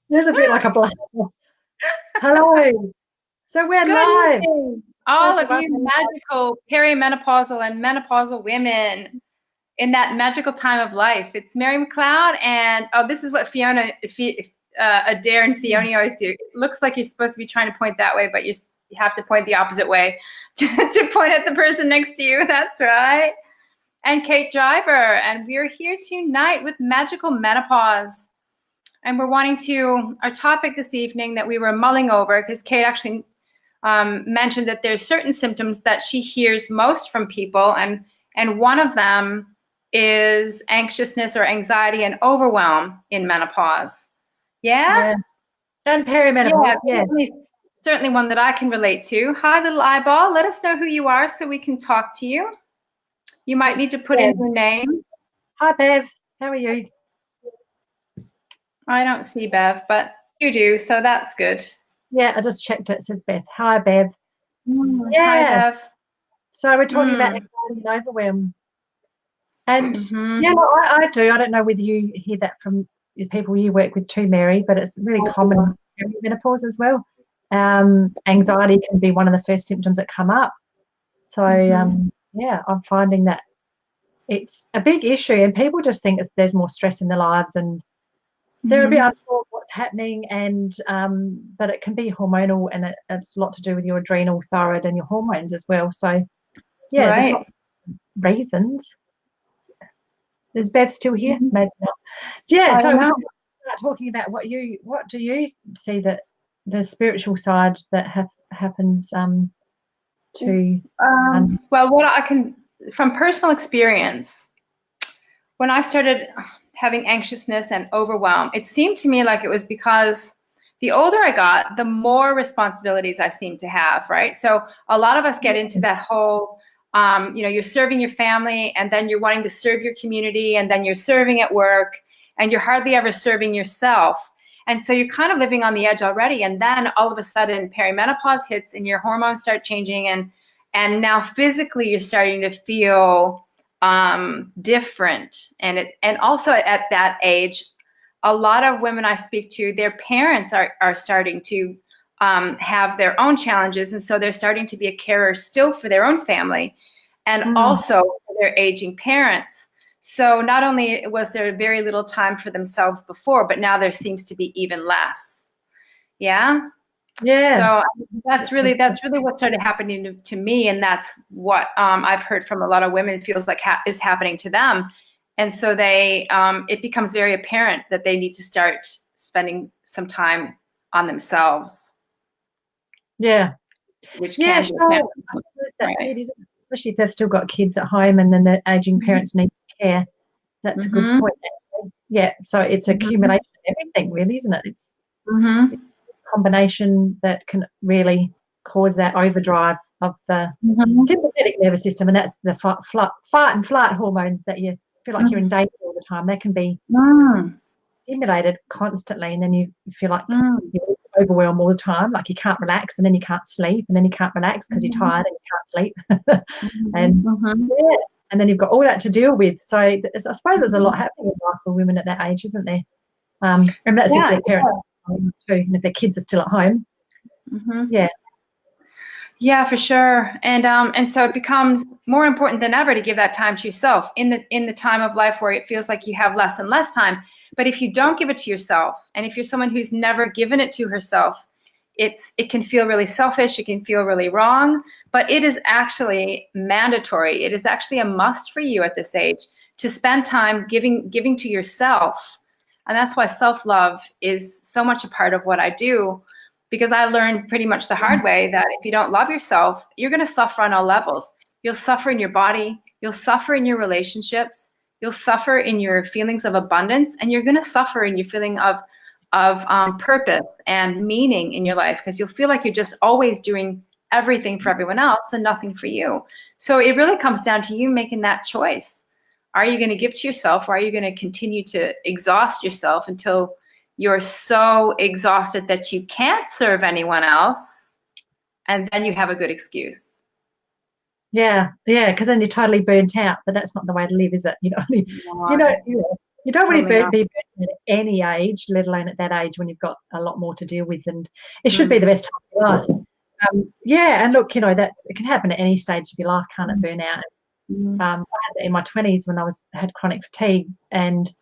There's a bit like a black. Hello. So we're Good live. evening, all of you magical perimenopausal and menopausal women in that magical time of life. It's Mary McLeod, and this is what Adair and Fiona always do. It looks like you're supposed to be trying to point that way, but you have to point the opposite way to point at the person next to you. That's right. And Kate Driver, and we're here tonight with magical menopause. And we're wanting to, our topic this evening that we were mulling over, because Kate actually mentioned that there's certain symptoms that she hears most from people, and one of them is anxiousness or anxiety and overwhelm in menopause. Yeah? And perimenopause. Yeah. Certainly one that I can relate to. Hi, little eyeball. Let us know who you are so we can talk to you. You might need to put in your name. Hi, Bev. How are you? I don't see Bev, but you do, so that's good. Yeah, I just checked it. It says Beth. Hi, Bev. Yeah. Hi, Bev. So we're talking about anxiety and overwhelm. And yeah, I do. I don't know whether you hear that from the people you work with too, Mary, but it's really common in menopause as well. Anxiety can be one of the first symptoms that come up. So yeah, I'm finding that it's a big issue, and people just think there's more stress in their lives, and they're a bit unsure what's happening, and but it can be hormonal, and it's a lot to do with your adrenal, thyroid, and your hormones as well. So yeah, there's lots of reasons. Is Bev still here? Maybe not. Yeah, so we're talking about what do you see that the spiritual side that happens to well, what I can, from personal experience, when I started having anxiousness and overwhelm, it seemed to me like it was because the older I got, the more responsibilities I seemed to have, right? So a lot of us get into that whole, you're serving your family, and then you're wanting to serve your community, and then you're serving at work, and you're hardly ever serving yourself. And so you're kind of living on the edge already. And then all of a sudden perimenopause hits and your hormones start changing, and now physically you're starting to feel different. And also at that age, a lot of women I speak to, their parents are starting to have their own challenges, and so they're starting to be a carer still for their own family, and also for their aging parents. So not only was there very little time for themselves before, but now there seems to be even less. Yeah. So that's really what started happening to me, and that's what I've heard from a lot of women feels like is happening to them. And so it becomes very apparent that they need to start spending some time on themselves. Yeah. Which can be right. Especially if they've still got kids at home, and then the aging parents need care. That's a good point. Yeah. So it's accumulation of everything, really, isn't it? It's a combination that can really cause that overdrive of the sympathetic nervous system, and that's the fight and flight hormones that you feel like you're in danger all the time. They can be stimulated constantly, and then you feel like you're overwhelmed all the time, like you can't relax, and then you can't sleep, and then you can't relax because you're tired and you can't sleep. And then you've got all that to deal with. So I suppose there's a lot happening in life for women at that age, isn't there? And that's if their parents are home too, and if their kids are still at home. Yeah, for sure. And so it becomes more important than ever to give that time to yourself in the time of life where it feels like you have less and less time. But if you don't give it to yourself, and if you're someone who's never given it to herself, it can feel really selfish, it can feel really wrong, but it is actually mandatory. It is actually a must for you at this age to spend time giving to yourself. And that's why self-love is so much a part of what I do, because I learned pretty much the hard way that if you don't love yourself, you're going to suffer on all levels. You'll suffer in your body, you'll suffer in your relationships, you'll suffer in your feelings of abundance, and you're going to suffer in your feeling of purpose and meaning in your life, because you'll feel like you're just always doing everything for everyone else and nothing for you. So it really comes down to you making that choice. Are you going to give to yourself, or are you going to continue to exhaust yourself until you're so exhausted that you can't serve anyone else, and then you have a good excuse? Yeah, because then you're totally burnt out, but that's not the way to live, is it? You don't want to be burnt out any age, let alone at that age when you've got a lot more to deal with, and it should be the best time of your life. Yeah, and look, it can happen at any stage of your life, can't it? Burnout. I had that in my 20s when I had chronic fatigue, and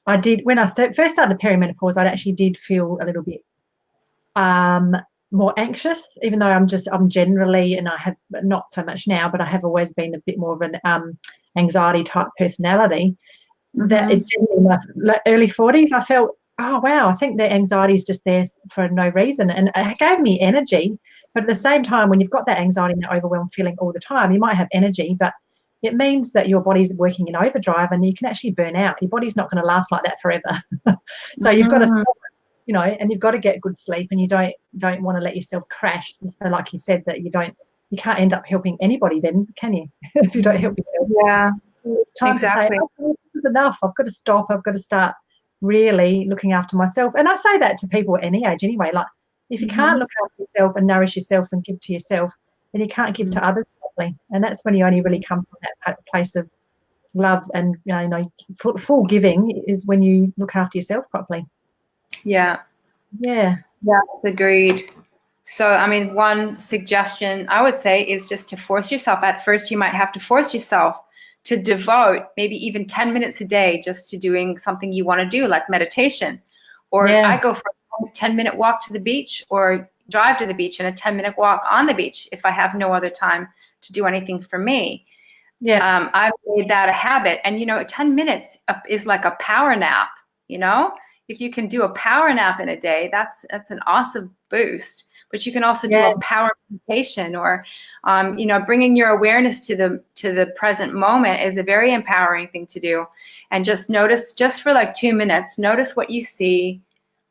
I did when I first started perimenopause. I actually did feel a little bit more anxious, even though I'm generally, and I have not so much now, but I have always been a bit more of an anxiety type personality. That in my early 40s, I felt, oh wow, I think the anxiety is just there for no reason, and it gave me energy. But at the same time, when you've got that anxiety and that overwhelmed feeling all the time, you might have energy, but it means that your body's working in overdrive, and you can actually burn out. Your body's not going to last like that forever. So you've got to, and you've got to get good sleep, and you don't want to let yourself crash. So like you said, that you can't end up helping anybody then, can you? If you don't help yourself. Yeah, it's time to say, oh, this is enough. I've got to stop. I've got to start really looking after myself. And I say that to people at any age anyway. Like, if you can't look after yourself and nourish yourself and give to yourself, then you can't give to others properly. And that's when you only really come from that place of love, and full giving is when you look after yourself properly. Yeah, agreed. So I mean, one suggestion I would say is just to force yourself. At first you might have to force yourself to devote maybe even 10 minutes a day just to doing something you want to do, like meditation. Or I go for a 10-minute walk to the beach, or drive to the beach and a 10-minute walk on the beach if I have no other time to do anything for me. I've made that a habit. And 10 minutes is like a power nap. If you can do a power nap in a day, that's an awesome boost. But you can also do a power meditation, or bringing your awareness to the present moment is a very empowering thing to do. And just notice, just for like 2 minutes, notice what you see,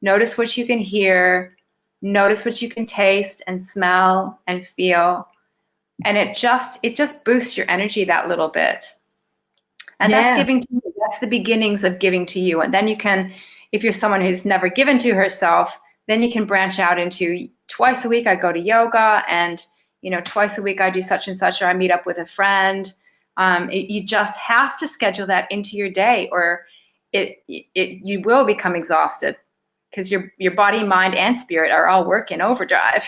notice what you can hear, notice what you can taste and smell and feel. And it just boosts your energy that little bit. And that's giving to you. That's the beginnings of giving to you. And then you can, if you're someone who's never given to herself, then you can branch out into twice a week I go to yoga, and twice a week I do such and such, or I meet up with a friend. You just have to schedule that into your day, or you will become exhausted, because your body, mind, and spirit are all working overdrive.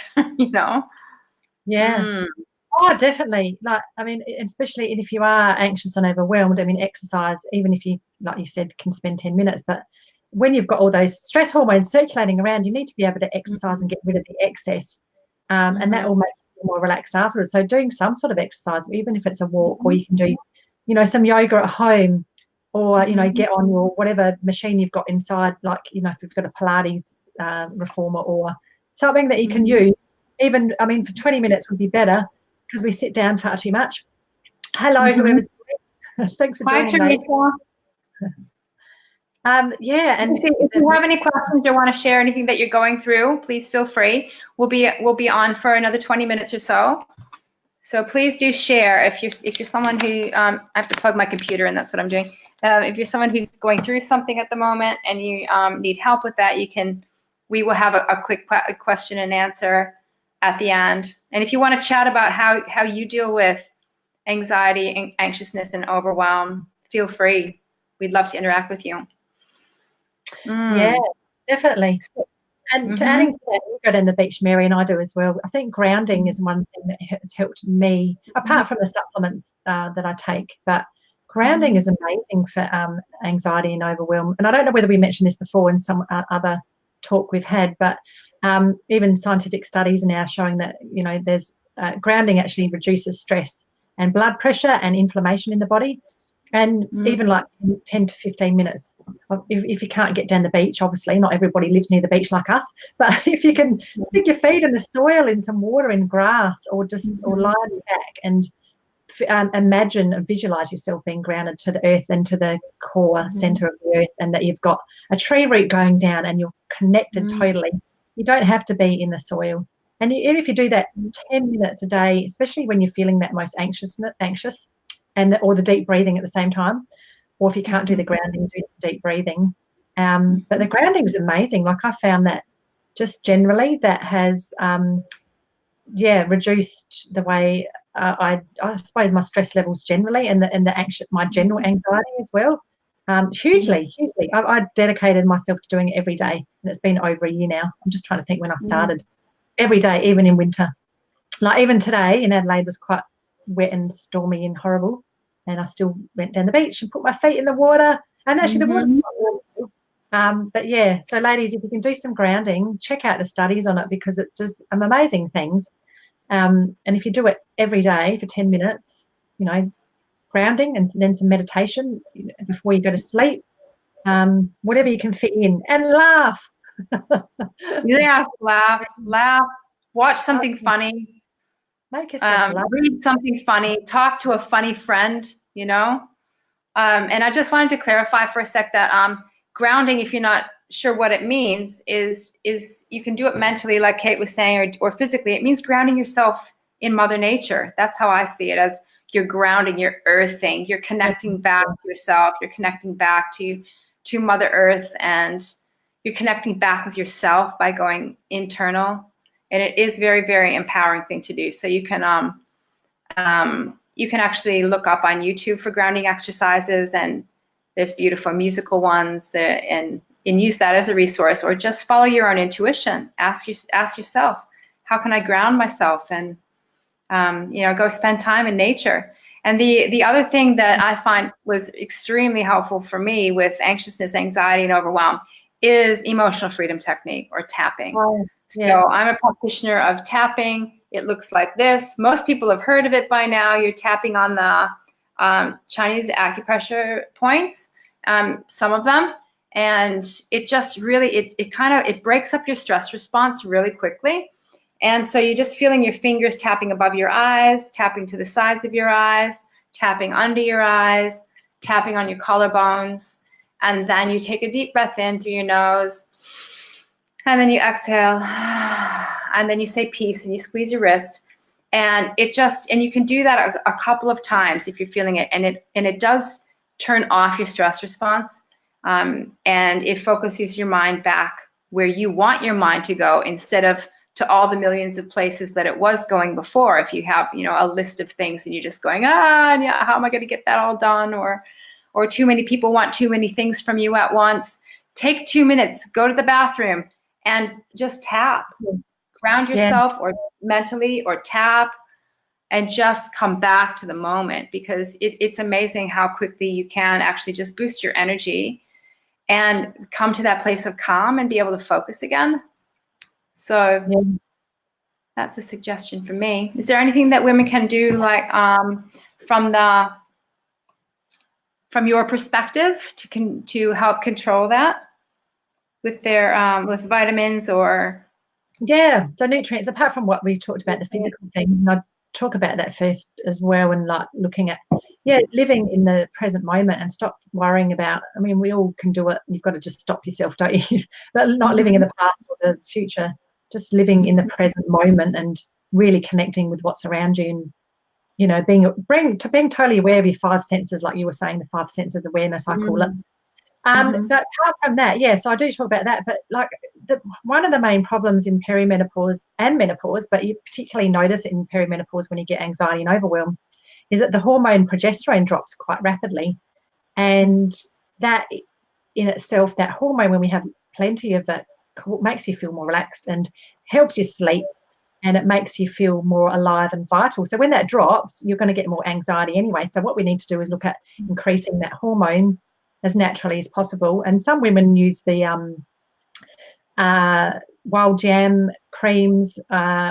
Oh, definitely. Like, I mean, especially if you are anxious and overwhelmed, I mean, exercise, even if you, like you said, can spend 10 minutes, but when you've got all those stress hormones circulating around, you need to be able to exercise and get rid of the excess. And that will make you more relaxed afterwards. So doing some sort of exercise, even if it's a walk, or you can do, some yoga at home, or, get on your whatever machine you've got inside, like, if you've got a Pilates reformer or something that you can use. Even, I mean, for 20 minutes would be better, because we sit down far too much. Hello, whoever's thanks for joining. Hi, and if you have any questions or want to share anything that you're going through, please feel free. We'll be on for another 20 minutes or so. So please do share. If you're someone who I have to plug my computer, and that's what I'm doing. If you're someone who's going through something at the moment and you need help with that, we will have a quick question and answer at the end. And if you want to chat about how you deal with anxiety and anxiousness and overwhelm, feel free. We'd love to interact with you. Yeah, definitely. And to adding to that, you go down the beach, Mary, and I do as well. I think grounding is one thing that has helped me, apart from the supplements that I take. But grounding is amazing for anxiety and overwhelm. And I don't know whether we mentioned this before in some other talk we've had, but even scientific studies are now showing that there's grounding actually reduces stress and blood pressure and inflammation in the body. And even like 10 to 15 minutes, if you can't get down the beach, obviously not everybody lives near the beach like us, but if you can stick your feet in the soil, in some water, in grass, or just or lie back and imagine and visualize yourself being grounded to the earth and to the core center of the earth, and that you've got a tree root going down and you're connected totally. You don't have to be in the soil. And even if you do that 10 minutes a day, especially when you're feeling that most anxious, or the deep breathing at the same time, or if you can't do the grounding, do some deep breathing. But the grounding is amazing. Like, I found that just generally that has, reduced the way I suppose my stress levels generally, and my general anxiety as well. Hugely. I dedicated myself to doing it every day, and it's been over a year now. I'm just trying to think when I started. Every day, even in winter. Like even today in Adelaide was quite wet and stormy and horrible, and I still went down the beach and put my feet in the water, and actually the water's quite warm still. But yeah, so ladies, if you can do some grounding, check out the studies on it, because it does some amazing things. And if you do it every day for 10 minutes, grounding and then some meditation before you go to sleep, whatever you can fit in, and laugh. Yeah, laugh, watch something funny. Make yourself laugh. Read something funny, talk to a funny friend, And I just wanted to clarify for a sec that grounding, if you're not sure what it means, is you can do it mentally, like Kate was saying, or physically. It means grounding yourself in Mother Nature. That's how I see it, as you're grounding, you're earthing, you're connecting back to yourself, you're connecting back to Mother Earth, and you're connecting back with yourself by going internal. And it is very, very empowering thing to do. So you can actually look up on YouTube for grounding exercises, and there's beautiful musical ones there, and use that as a resource, or just follow your own intuition. Ask yourself, how can I ground myself? And go spend time in nature. And the other thing that I find was extremely helpful for me with anxiousness, anxiety, and overwhelm is emotional freedom technique, or tapping. Oh, yeah. So I'm a practitioner of tapping. It looks like this. Most people have heard of it by now. You're tapping on the Chinese acupressure points, some of them, and it just really, it breaks up your stress response really quickly. And so you're just feeling your fingers tapping above your eyes, tapping to the sides of your eyes, tapping under your eyes, tapping on your collarbones. And then you take a deep breath in through your nose, and then you exhale, and then you say peace, and you squeeze your wrist. And you can do that a couple of times if you're feeling it. And it does turn off your stress response. And it focuses your mind back where you want your mind to go, instead of to all the millions of places that it was going before. If you have, a list of things and you're just going, how am I going to get that all done? Or too many people want too many things from you at once. Take 2 minutes, go to the bathroom, and just tap. Ground yourself, or mentally, or tap, and just come back to the moment, because it's amazing how quickly you can actually just boost your energy and come to that place of calm and be able to focus again. So that's a suggestion for me. Is there anything that women can do, like from your perspective, to help control that with their with vitamins or? Yeah, so nutrients, apart from what we talked about, the physical thing, and I'd talk about that first as well, and like looking at, living in the present moment and stop worrying about, we all can do it. You've got to just stop yourself, don't you? But not living in the past or the future, just living in the present moment and really connecting with what's around you, and, being totally aware of your five senses, like you were saying, the five senses awareness, I call it. But apart from that, so I do talk about that. But like one of the main problems in perimenopause and menopause, but you particularly notice it in perimenopause when you get anxiety and overwhelm, is that the hormone progesterone drops quite rapidly. And that in itself, that hormone, when we have plenty of it, makes you feel more relaxed and helps you sleep, and it makes you feel more alive and vital. So when that drops, you're going to get more anxiety anyway. So what we need to do is look at increasing that hormone as naturally as possible. And some women use the wild jam creams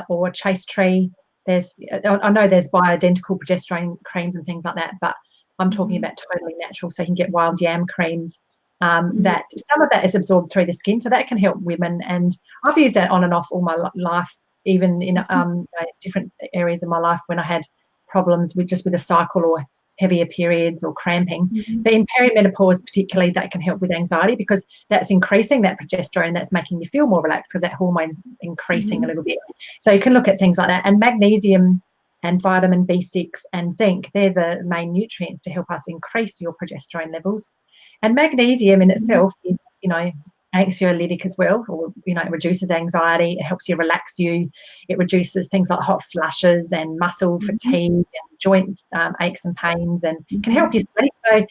or chaste tree. I know there's bioidentical progesterone creams and things like that, but I'm talking about totally natural. So you can get wild jam creams. That some of that is absorbed through the skin, so that can help women. And I've used that on and off all my life, even in different areas of my life when I had problems with a cycle or heavier periods or cramping. But in perimenopause particularly, that can help with anxiety, because that's increasing that progesterone, that's making you feel more relaxed because that hormone's increasing a little bit. So you can look at things like that. And magnesium and vitamin B6 and zinc, they're the main nutrients to help us increase your progesterone levels. And magnesium in itself is, anxiolytic as well, or, it reduces anxiety, it helps you relax you, it reduces things like hot flushes and muscle fatigue and joint aches and pains, and can help you sleep. So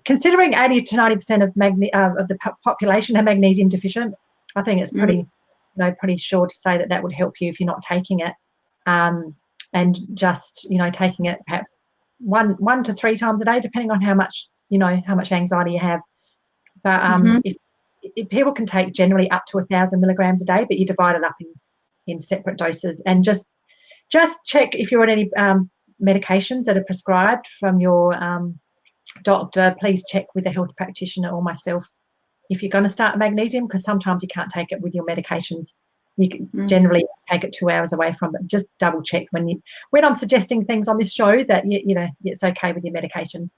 considering 80 to 90% of the population are magnesium deficient, I think it's pretty, pretty sure to say that would help you if you're not taking it, and just taking it perhaps one to 3 times a day, depending on how much anxiety you have. But if people can take generally up to 1,000 milligrams a day, but you divide it up in separate doses, and just check if you're on any medications that are prescribed from your doctor. Please check with a health practitioner or myself if you're going to start magnesium, because sometimes you can't take it with your medications. You can generally take it 2 hours away from it. Just double check when I'm suggesting things on this show that it's okay with your medications.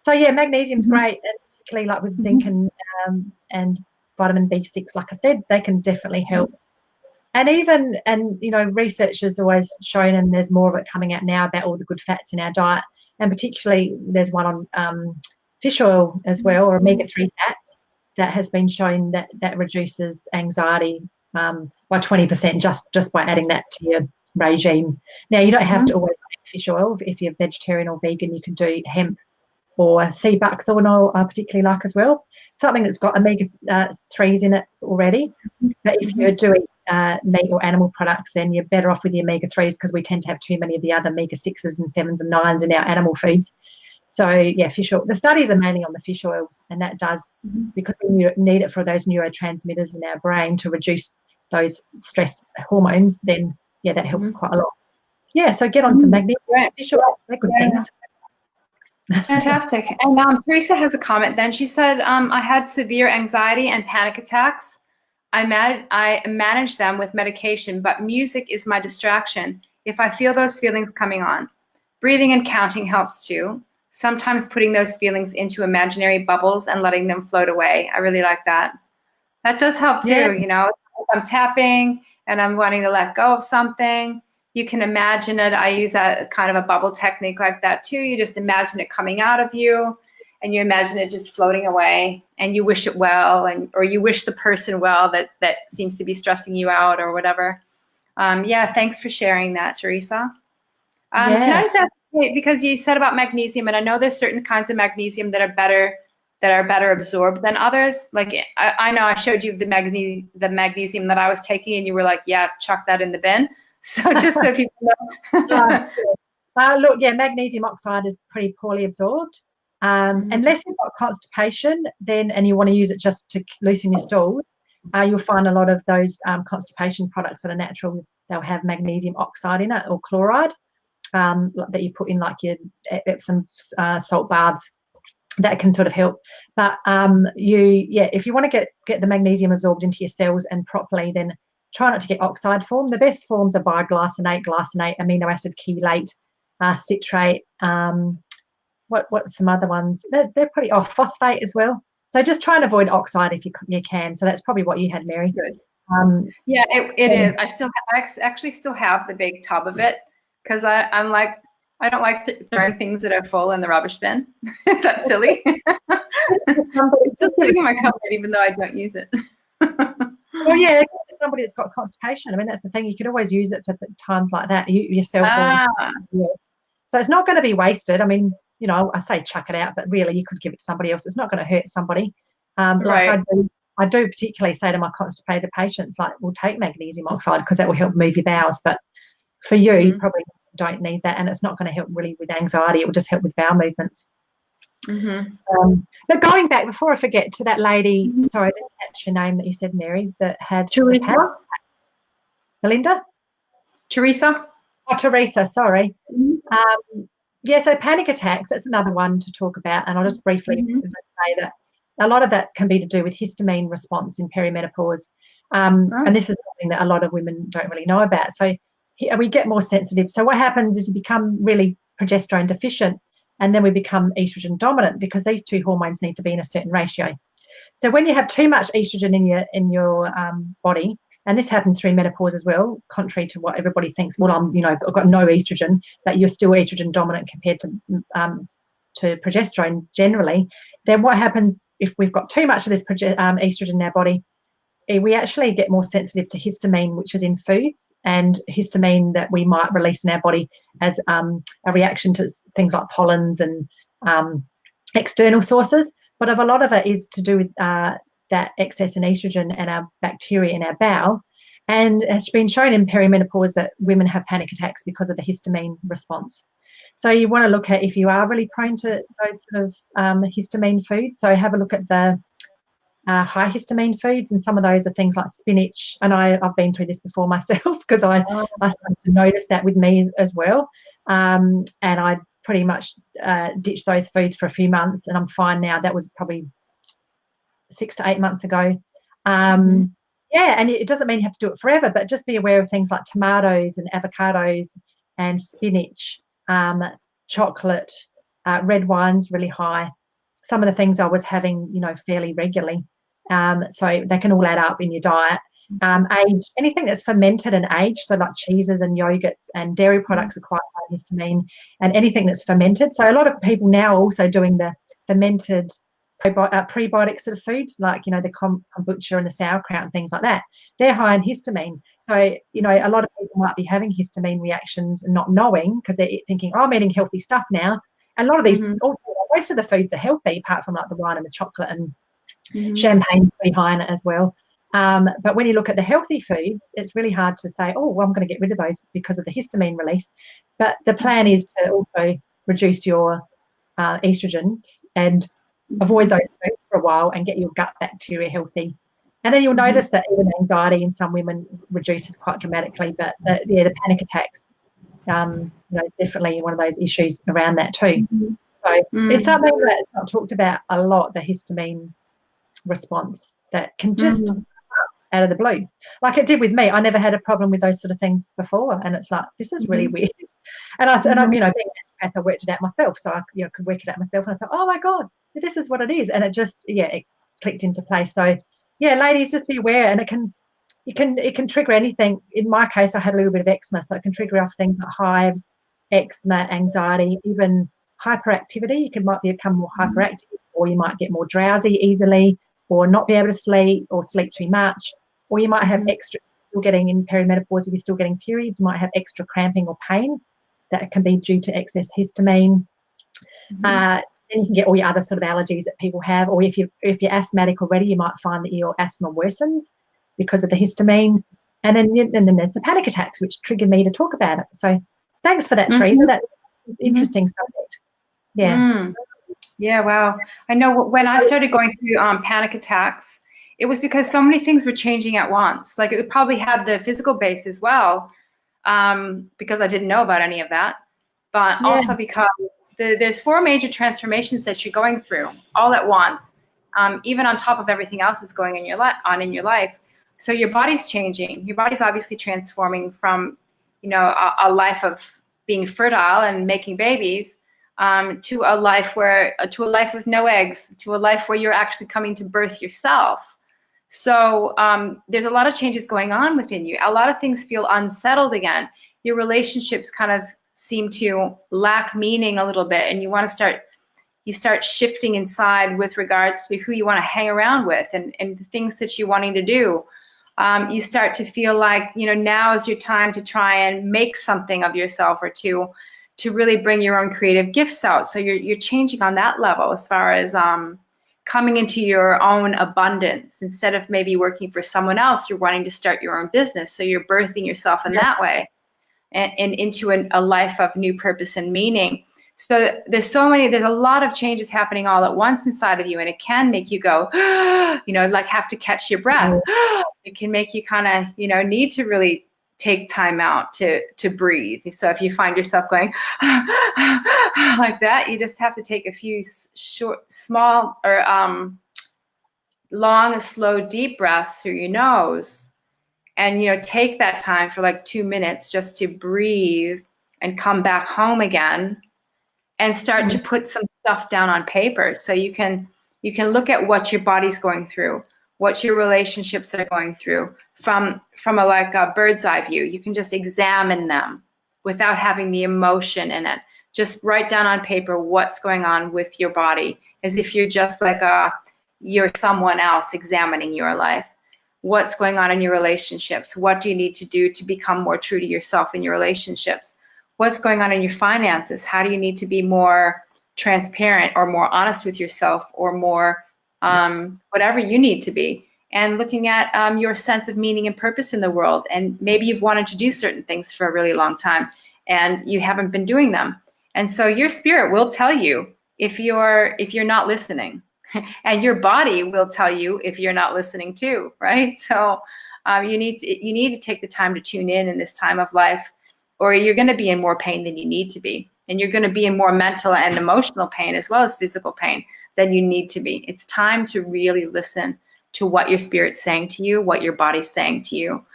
So yeah, magnesium's great, and particularly like with zinc and vitamin B6, like I said, they can definitely help. And research has always shown, and there's more of it coming out now about all the good fats in our diet, and particularly there's one on fish oil as well, or omega-3 fats, that has been shown that reduces anxiety by 20% just by adding that to your regime. Now, you don't have to always take fish oil. If you're vegetarian or vegan, you can do hemp or sea buckthorn oil, I particularly like as well. Something that's got omega-3s in it already. But if you're doing meat or animal products, then you're better off with the omega-3s, because we tend to have too many of the other omega-6s and 7s and 9s in our animal foods. So yeah, fish oil. The studies are mainly on the fish oils, and that does, because we need it for those neurotransmitters in our brain to reduce those stress hormones, then yeah, that helps quite a lot. Yeah, so get on some magnesium. Fish oil, they're good things. Fantastic. And Teresa has a comment then. She said, I had severe anxiety and panic attacks. I manage them with medication, but music is my distraction if I feel those feelings coming on. Breathing and counting helps too. Sometimes putting those feelings into imaginary bubbles and letting them float away. I really like that. That does help too. Yeah. If I'm tapping and I'm wanting to let go of something, you can imagine it. I use that kind of a bubble technique like that too. You just imagine it coming out of you, and you imagine it just floating away, and you wish it well, or you wish the person well that seems to be stressing you out or whatever. Yeah, thanks for sharing that, Teresa. Can I just ask, because you said about magnesium, and I know there's certain kinds of magnesium that are better absorbed than others. Like I know I showed you the magnesium that I was taking, and you were like, yeah, chuck that in the bin. So just so people know. Look, yeah, magnesium oxide is pretty poorly absorbed. Unless you've got constipation, and you want to use it just to loosen your stools, you'll find a lot of those constipation products that are natural, they'll have magnesium oxide in it, or chloride, that you put in like your Epsom salt baths. That can sort of help. But if you want to get the magnesium absorbed into your cells and properly, then try not to get oxide form. The best forms are biglycinate, glycinate, amino acid chelate, citrate. What's some other ones? They're pretty phosphate as well. So just try and avoid oxide if you can. So that's probably what you had, Mary. Good. Yeah, it is. I actually still have the big tub of it, because I'm like, I don't like throwing things that are full in the rubbish bin. Is that silly? It's just sitting in my cupboard, even though I don't use it. Well, yeah, somebody that's got constipation. I mean, that's the thing. You could always use it for times like that. Yourself. So it's not going to be wasted. I mean, I say chuck it out, but really you could give it to somebody else. It's not going to hurt somebody. Right. I do particularly say to my constipated patients, like, we'll take magnesium oxide because that will help move your bowels. But for you, you probably don't need that, and it's not going to help really with anxiety. It will just help with bowel movements. But going back, before I forget, to that lady, sorry, I didn't catch your name that you said, Mary, that had Teresa. Melinda? Teresa. Oh, Teresa, sorry. So panic attacks, that's another one to talk about, and I'll just briefly say that a lot of that can be to do with histamine response in perimenopause, and this is something that a lot of women don't really know about. So we get more sensitive. So what happens is you become really progesterone deficient, and then we become estrogen dominant, because these two hormones need to be in a certain ratio. So when you have too much estrogen in your body, and this happens through menopause as well, contrary to what everybody thinks, well, I've got no estrogen, but you're still estrogen dominant compared to progesterone generally, then what happens if we've got too much of this estrogen in our body? We actually get more sensitive to histamine, which is in foods, and histamine that we might release in our body as a reaction to things like pollens and external sources, but a lot of it is to do with that excess in estrogen and our bacteria in our bowel. And it's been shown in perimenopause that women have panic attacks because of the histamine response. So you want to look at if you are really prone to those sort of histamine foods. So have a look at the high histamine foods, and some of those are things like spinach. And I've been through this before myself because I started to notice that with me as well. And I pretty much ditched those foods for a few months, and I'm fine now. That was probably 6 to 8 months ago. Yeah, and it doesn't mean you have to do it forever, but just be aware of things like tomatoes and avocados and spinach, chocolate, red wine's really high. Some of the things I was having, fairly regularly. So they can all add up in your diet. Age, anything that's fermented and aged, so like cheeses and yogurts and dairy products are quite high histamine, and anything that's fermented. So a lot of people now are also doing the fermented prebiotic sort of foods, like the kombucha and the sauerkraut and things like that. They're high in histamine. So a lot of people might be having histamine reactions and not knowing, because they're thinking, oh, I'm eating healthy stuff now. And a lot of these, most of the foods are healthy, apart from like the wine and the chocolate, and champagne pretty high in it as well. But when you look at the healthy foods, it's really hard to say, oh, well, I'm going to get rid of those because of the histamine release. But the plan is to also reduce your estrogen and avoid those foods for a while and get your gut bacteria healthy. And then you'll notice that even anxiety in some women reduces quite dramatically. But the panic attacks, is definitely one of those issues around that too. So it's something that's not talked about a lot, the histamine response, that can just out of the blue, like it did with me. I never had a problem with those sort of things before, and it's like, this is really weird. And I'm being an empath, I worked it out myself, so I could work it out myself, and I thought, oh my god, this is what it is. And it just it clicked into place. So ladies, just be aware, and it can trigger anything. In my case, I had a little bit of eczema, so it can trigger off things like hives, eczema, anxiety, even hyperactivity. You might become more hyperactive, or you might get more drowsy easily, or not be able to sleep, or sleep too much, or you might have extra, still getting in perimenopause, if you're still getting periods, you might have extra cramping or pain that can be due to excess histamine. Then you can get all your other sort of allergies that people have, or if you're asthmatic already, you might find that your asthma worsens because of the histamine. And then there's the panic attacks, which triggered me to talk about it. So thanks for that, Teresa. That's an interesting subject. Yeah, wow. I know when I started going through panic attacks, it was because so many things were changing at once. Like, it probably had the physical base as well, because I didn't know about any of that, but also because there's 4 major transformations that you're going through all at once, even on top of everything else that's going in your life. So your body's changing. Your body's obviously transforming from, a life of being fertile and making babies, to a life with no eggs, to a life where you're actually coming to birth yourself. So there's a lot of changes going on within you. A lot of things feel unsettled again. Your relationships kind of seem to lack meaning a little bit, and you start shifting inside with regards to who you want to hang around with and the things that you're wanting to do. You start to feel like, now is your time to try and make something of yourself, or to really bring your own creative gifts out. So you're changing on that level as far as coming into your own abundance. Instead of maybe working for someone else, you're wanting to start your own business. So you're birthing yourself in that way, and into a life of new purpose and meaning. So there's a lot of changes happening all at once inside of you, and it can make you go, like have to catch your breath. It can make you kind of, need to really take time out to breathe. So if you find yourself going like that, you just have to take a few small or long, slow, deep breaths through your nose, and take that time for like 2 minutes just to breathe and come back home again, and start to put some stuff down on paper, so you can look at what your body's going through, what your relationships are going through from a bird's eye view. You can just examine them without having the emotion in it. Just write down on paper what's going on with your body, as if you're just like you're someone else examining your life. What's going on in your relationships? What do you need to do to become more true to yourself in your relationships? What's going on in your finances? How do you need to be more transparent or more honest with yourself, or more whatever you need to be, and looking at your sense of meaning and purpose in the world. And maybe you've wanted to do certain things for a really long time and you haven't been doing them. And so your spirit will tell you if you're not listening, and your body will tell you if you're not listening too, right? So you need to take the time to tune in this time of life, or you're going to be in more pain than you need to be. And you're going to be in more mental and emotional pain as well as physical pain than you need to be. It's time to really listen to what your spirit's saying to you, what your body's saying to you.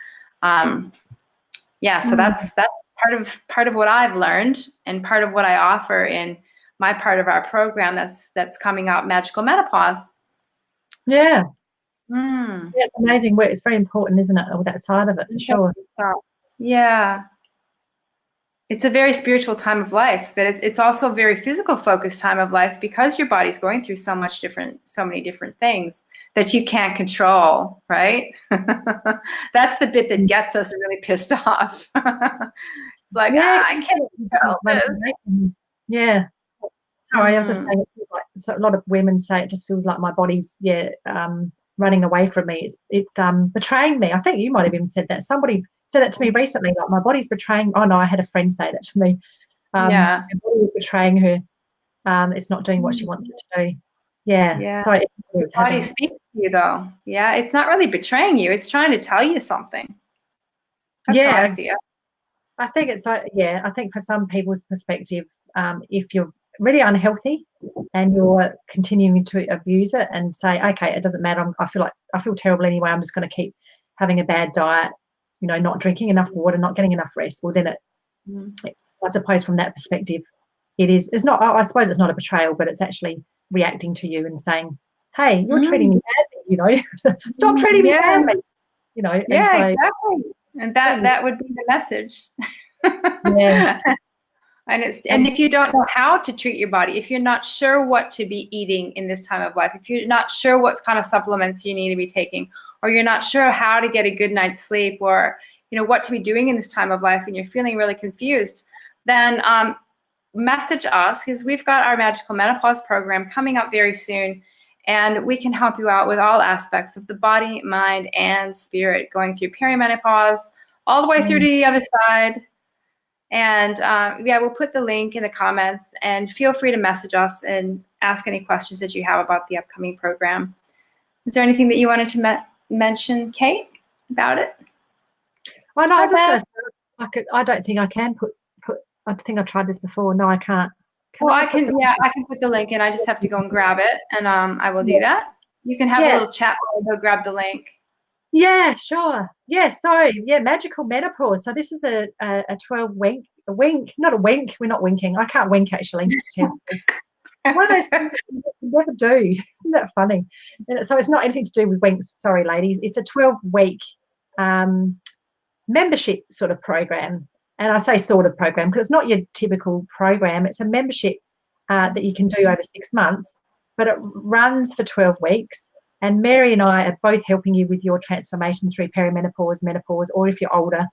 So that's part of what I've learned, and part of what I offer in my part of our program that's coming out, Magical Menopause. Yeah. Yeah, it's amazing work. It's very important, isn't it? All that side of it, for sure. Yeah. It's a very spiritual time of life, but it's also a very physical focused time of life, because your body's going through so many different things that you can't control, right? That's the bit that gets us really pissed off. Like, I can't control this. Yeah. Sorry, I was just saying, it feels like, so a lot of women say it just feels like my body's running away from me. It's betraying me. I think you might have even said that. Somebody said that to me recently, like, my body's betraying. Oh no, I had a friend say that to me. Her body is betraying her. It's not doing what she wants it to do. Yeah. So your body speaks to you, though. Yeah, it's not really betraying you. It's trying to tell you something. That's how I see it. I think it's I think for some people's perspective, if you're really unhealthy and you're continuing to abuse it and say, okay, it doesn't matter, I feel terrible anyway, I'm just going to keep having a bad diet, not drinking enough water, not getting enough rest, well then I suppose from that perspective it's not, I suppose it's not a betrayal, but it's actually reacting to you and saying, hey, you're treating me badly, stop treating me badly, exactly. And that would be the message. And if you don't know how to treat your body, if you're not sure what to be eating in this time of life, if you're not sure what kind of supplements you need to be taking, or you're not sure how to get a good night's sleep, or what to be doing in this time of life, and you're feeling really confused, then message us, because we've got our Magical Menopause program coming up very soon, and we can help you out with all aspects of the body, mind, and spirit, going through peri-menopause all the way through to the other side. And we'll put the link in the comments, and feel free to message us and ask any questions that you have about the upcoming program. Is there anything that you wanted to mention, Kate, about it? Well, no, I don't think I can put. I think I've tried this before. No, I can't. I can put the link in. I just have to go and grab it, and I will do that. You can have a little chat while I go grab the link. Yeah, sure. Yeah, so Magical Menopause. So this is a 12-week, not a wink. We're not winking. I can't wink, actually. One of those things you never do. Isn't that funny? And so it's not anything to do with winks. Sorry, ladies. It's a 12-week membership sort of program. And I say sort of program because it's not your typical program. It's a membership that you can do over 6 months, but it runs for 12 weeks. And Mary and I are both helping you with your transformation through perimenopause, menopause, or if you're older,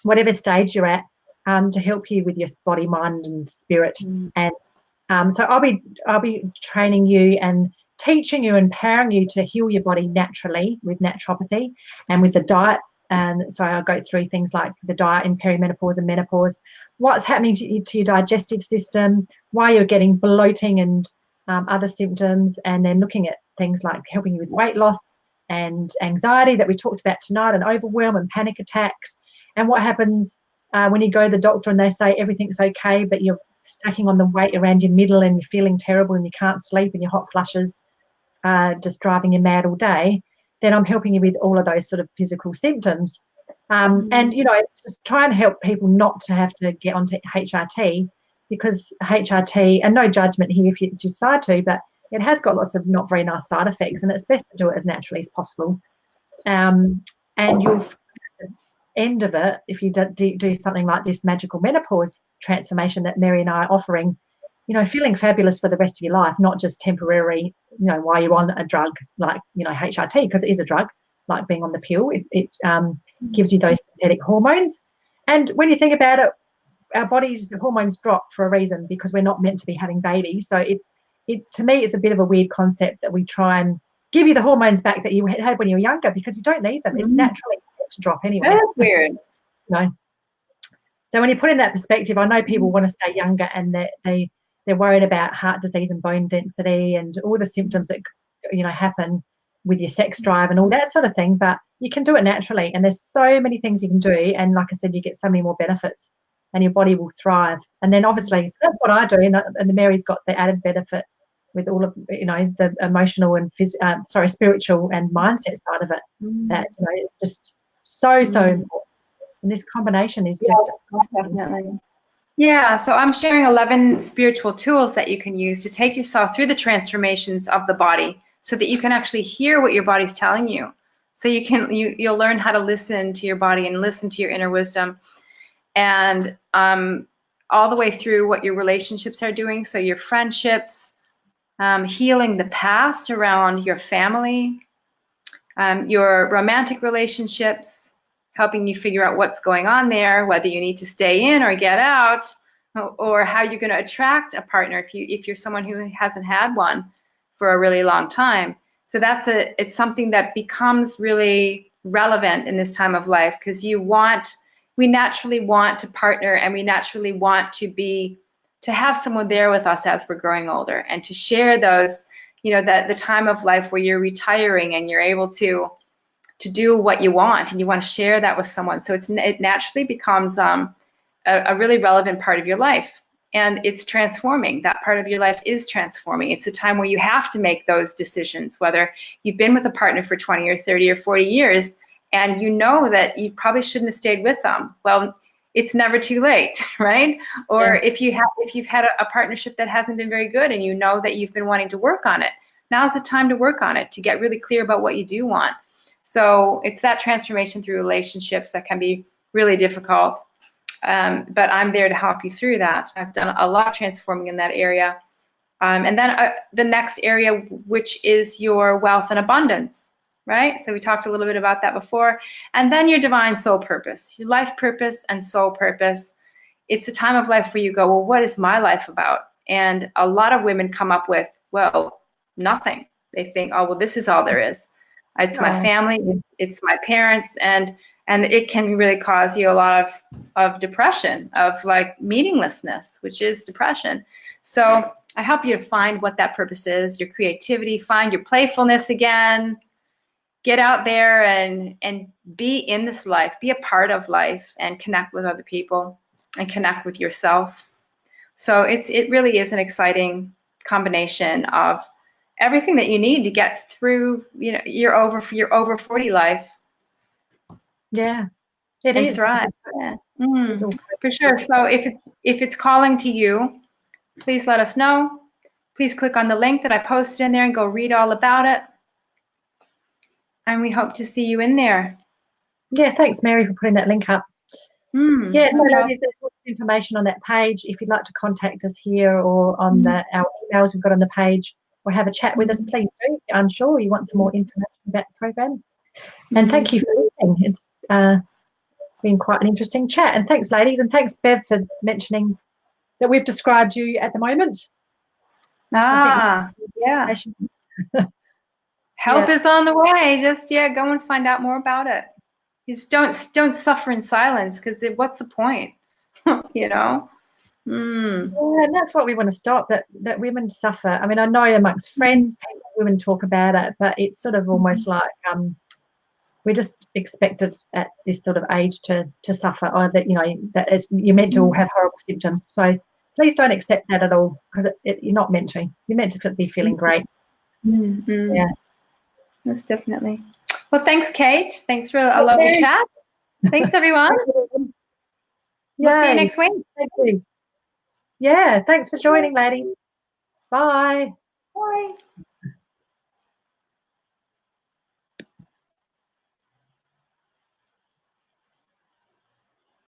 whatever stage you're at, to help you with your body, mind, and spirit. And so I'll be training you and teaching you, empowering you to heal your body naturally with naturopathy and with the diet. And so I'll go through things like the diet in perimenopause and menopause, what's happening to your digestive system, why you're getting bloating and other symptoms, and then looking at things like helping you with weight loss and anxiety that we talked about tonight, and overwhelm and panic attacks, and what happens when you go to the doctor and they say everything's okay, but you're stacking on the weight around your middle and you're feeling terrible and you can't sleep and your hot flushes just driving you mad all day. Then I'm helping you with all of those sort of physical symptoms. And, just try and help people not to have to get onto HRT, because HRT, and no judgment here if you decide to, but it has got lots of not very nice side effects, and it's best to do it as naturally as possible. And you'll, at the end of it, if you do something like this Magical Menopause transformation that Mary and I are offering, feeling fabulous for the rest of your life, not just temporary, while you're on a drug like, HRT, because it is a drug, like being on the pill. It gives you those synthetic hormones. And when you think about it, our bodies, the hormones drop for a reason, because we're not meant to be having babies. So to me, it's a bit of a weird concept that we try and give you the hormones back that you had when you were younger, because you don't need them. It's naturally to drop anyway. That's weird. So when you put in that perspective, I know people want to stay younger, and they're worried about heart disease and bone density and all the symptoms that happen with your sex drive and all that sort of thing. But you can do it naturally, and there's so many things you can do. And like I said, you get so many more benefits, and your body will thrive. And then obviously, so that's what I do. And the Mary's got the added benefit with all of the emotional and spiritual and mindset side of it. That it's just so important. And this combination is just definitely. Yeah, so I'm sharing 11 spiritual tools that you can use to take yourself through the transformations of the body, so that you can actually hear what your body's telling you. So you'll learn how to listen to your body and listen to your inner wisdom, and all the way through what your relationships are doing. So your friendships, healing the past around your family, your romantic relationships, helping you figure out what's going on there, whether you need to stay in or get out, or how you're going to attract a partner if you're someone who hasn't had one for a really long time. So it's something that becomes really relevant in this time of life, because we naturally want to partner, and we naturally want to have someone there with us as we're growing older, and to share those, the time of life where you're retiring and you're able to do what you want, and you want to share that with someone. So it naturally becomes a really relevant part of your life, and it's transforming. That part of your life is transforming. It's a time where you have to make those decisions, whether you've been with a partner for 20 or 30 or 40 years, and you know that you probably shouldn't have stayed with them. Well, it's never too late, right? Or if you've had a partnership that hasn't been very good, and you know that you've been wanting to work on it, now's the time to work on it, to get really clear about what you do want. So it's that transformation through relationships that can be really difficult. But I'm there to help you through that. I've done a lot of transforming in that area. And then the next area, which is your wealth and abundance, right? So we talked a little bit about that before. And then your divine soul purpose, your life purpose and soul purpose. It's the time of life where you go, well, what is my life about? And a lot of women come up with, well, nothing. They think, oh, well, this is all there is. It's my family, it's my parents, and it can really cause you a lot of depression, of like meaninglessness, which is depression. So I help you to find what that purpose is, your creativity, find your playfulness again, get out there and be in this life, be a part of life, and connect with other people and connect with yourself. So it really is an exciting combination of everything that you need to get through, your over 40 life. Yeah, it is. Thrive. Yeah. For sure. So if it's calling to you, please let us know. Please click on the link that I posted in there and go read all about it. And we hope to see you in there. Yeah, thanks, Mary, for putting that link up. Yeah, so ladies, there's lots of information on that page. If you'd like to contact us here or on our emails we've got on the page, or have a chat with us, please do. I'm sure you want some more information about the program. And thank you for listening. It's been quite an interesting chat. And thanks, ladies. And thanks, Bev, for mentioning that we've described you at the moment. Yeah. Help is on the way. Just, go and find out more about it. Just don't suffer in silence, because what's the point? And that's what we want to stop, that women suffer. I mean, I know amongst friends, women talk about it, but it's sort of almost like we're just expected at this sort of age to suffer, or that that you're meant to all have horrible symptoms. So please don't accept that at all, because you're not meant to. You're meant to be feeling great. Yeah, that's definitely. Well, thanks, Kate. Thanks for a lovely chat. Thanks, everyone. We'll see you next week. Thank you. Yeah, thanks for joining, ladies. Bye. Bye.